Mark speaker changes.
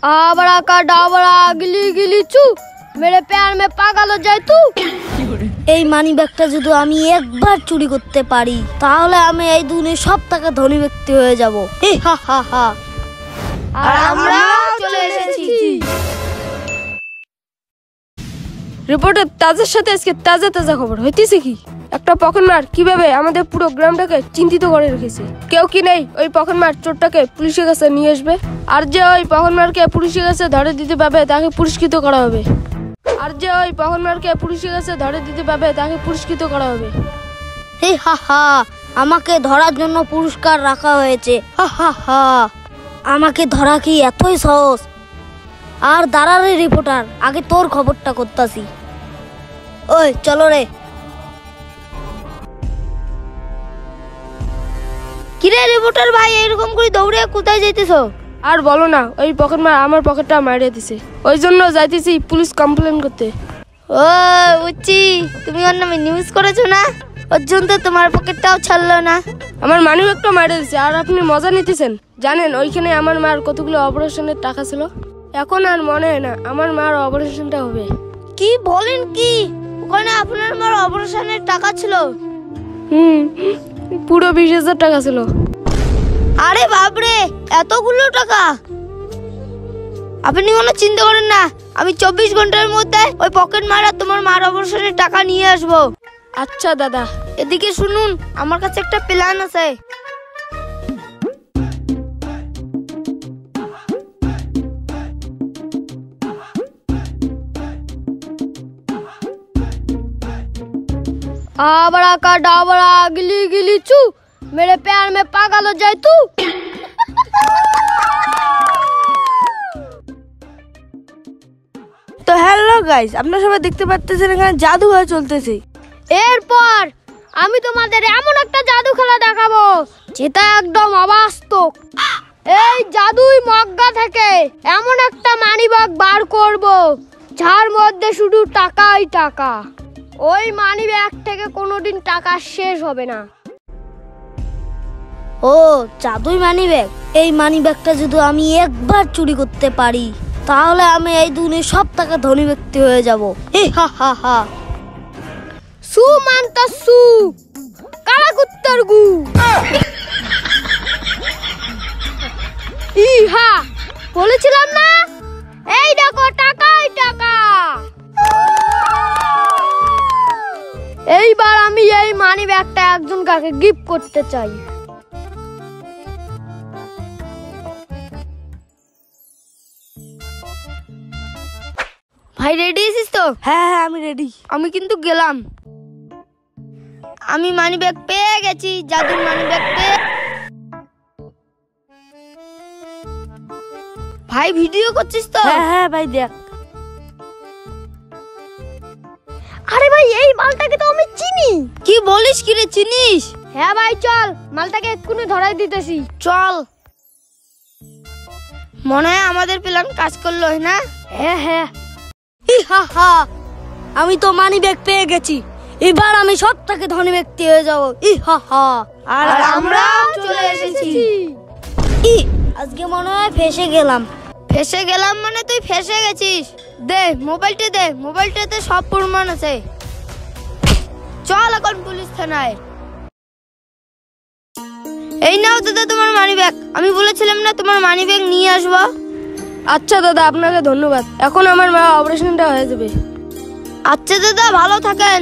Speaker 1: आबड़ा का डाबड़ा गिली गिली चू मेरे प्यार में पागल हो जाए तू। এই মানি ব্যাগটা যদি আমি একবার চুরি করতে পারি তাহলে আমি এই দুনিয়ার সব টাকা ধনী ব্যক্তি হয়ে যাব। হা হা হা। আর আমরা চলে এসেছি।
Speaker 2: রিপোর্টার তাজের সাথে আজকে তাজা তাজা খবর হইতেছে কি? একটা পকেটমার কিভাবে আমাদের পুরো গ্রামটাকে চিন্তিত করে রেখেছে। কেউ কি নেই ওই পকেটমার চোরটাকে পুলিশের কাছে নিয়ে আসবে, আর যে ওই পকেটমারকে পুলিশের কাছে ধরে দিতে পারবে তাকে পুরস্কৃত করা হবে। আর যে ওই পকেটমারকে পুলিশের কাছে ধরে দিতে পারবে তাকে পুরস্কৃত করা হবে।
Speaker 1: হে হা হা, আমাকে ধরার জন্য পুরস্কার রাখা হয়েছে। হা হা হা, আমাকে ধরা কি এতই সহজ? আর দাঁড়ারে রিপোর্টার, আগে তোর খবরটা করতাছি। ওই চলো রে। কিরে রিপোর্টার ভাই, এরকম করে দৌড়ে কোথায় যাইতেছো?
Speaker 2: আর বলো না, ওই পকেটমার আমার পকেটটা মারিয়ে দিছে, ওই জন্য যাইতেছি পুলিশ কমপ্লেন করতে।
Speaker 1: ও বুঝছি, তুমি ওর নামে নিউজ করেছো না, ওর জন্য তোমার পকেটটাও ছাড়লো না।
Speaker 2: আমার মানিব্যাগটা মারিয়ে দিছে আর আপনি মজা নিতেছেন। জানেন ওইখানে আমার মার কতগুলো অপারেশনের টাকা ছিল? এখন আর মনে হয় না আমার মার অপারেশনটা হবে।
Speaker 1: কি বলেন কি, ওখানে আপনার মার অপারেশনের টাকা ছিল?
Speaker 2: পুরো 20,000 টাকা ছিল।
Speaker 1: আরে বাপরে, এতগুলো টাকা! আপনি কোনো চিন্তা করেন না, আমি 24 ঘন্টার মধ্যে ওই পকেট মারা তোমার মার অপারেশনের টাকা নিয়ে আসবো।
Speaker 2: আচ্ছা দাদা।
Speaker 1: এদিকে শুনুন, আমার কাছে একটা প্ল্যান আছে। आबड़ा का डाबड़ा गिली गिली चू मेरे प्यार में पागल हो जाए तू।
Speaker 2: তো হ্যালো গাইস, আপনারা সবাই দেখতে পাচ্ছেন এখানে জাদু হয়ে চলতেছে।
Speaker 1: এরপর আমি তোমাদের এমন একটা জাদু খেলা দেখাবো যেটা একদম অবাস্তব। এই জাদুই মগ্গা থেকে এমন একটা মানিব্যাগ বার করব যার মধ্যে শুধু টাকাই টাকা। ওই মানিব্যাগ থেকে কোনোদিন টাকা শেষ হবে না। ও জাদুই মানিব্যাগ, এই মানিব্যাগটা যদি আমি একবার চুরি করতে পারি তাহলে আমি এই দুনিয়ার সব টাকা ধনী ব্যক্তি হয়ে যাব। হা হা হা। সু মানতা সু কালা কুত্তার গু। ইহা বলেছিলাম না, এই দেখো টাকাই টাকা। এইবার আমি এই মানি ব্যাগটা একজন কাকে গিফট করতে চাই। ভাই রেডি আছিস তো?
Speaker 2: হ্যাঁ হ্যাঁ আমি রেডি।
Speaker 1: আমি কিন্তু গেলাম। আমি মানি ব্যাগ পেয়ে গেছি, জাদুর মানি ব্যাগ পেয়ে। ভাই ভিডিও করছিস তো?
Speaker 2: হ্যাঁ হ্যাঁ ভাই দেখ।
Speaker 1: আরে ভাই, এই মালটাকে তো আমি চিনি। কি বলিস, কি রে চিনিস? হ্যাঁ ভাই চল, মালটাকে এক্ষুনি ধরাই দিতেছি। চল। মনে হয় আমাদের প্ল্যান কাজ করলো না? হ্যাঁ হ্যাঁ। হা হা, আমি তো মানি ব্যাগ পেয়ে গেছি, এবার আমি সব থেকে ধনী ব্যক্তি হয়ে যাবো। হা হা। আর আমরা চলে এসেছি। আজকে মনে হয় ফেসে গেলাম। ফেসে গেলাম মানে তুই ফেসে গেছিস। দে মোবাইলটা দে, মোবাইলটাতে সব প্রমাণ আছে। চল এখন পুলিশ থানায়। এই নাও দাদা তোমার মানি ব্যাগ। আমি বলেছিলাম না তোমার মানি ব্যাগ নিয়ে আসবো।
Speaker 2: আচ্ছা দাদা, আপনাকে ধন্যবাদ। এখন আমার মা অপারেশনটা হয়ে যাবে।
Speaker 1: আচ্ছা দাদা, ভালো থাকেন।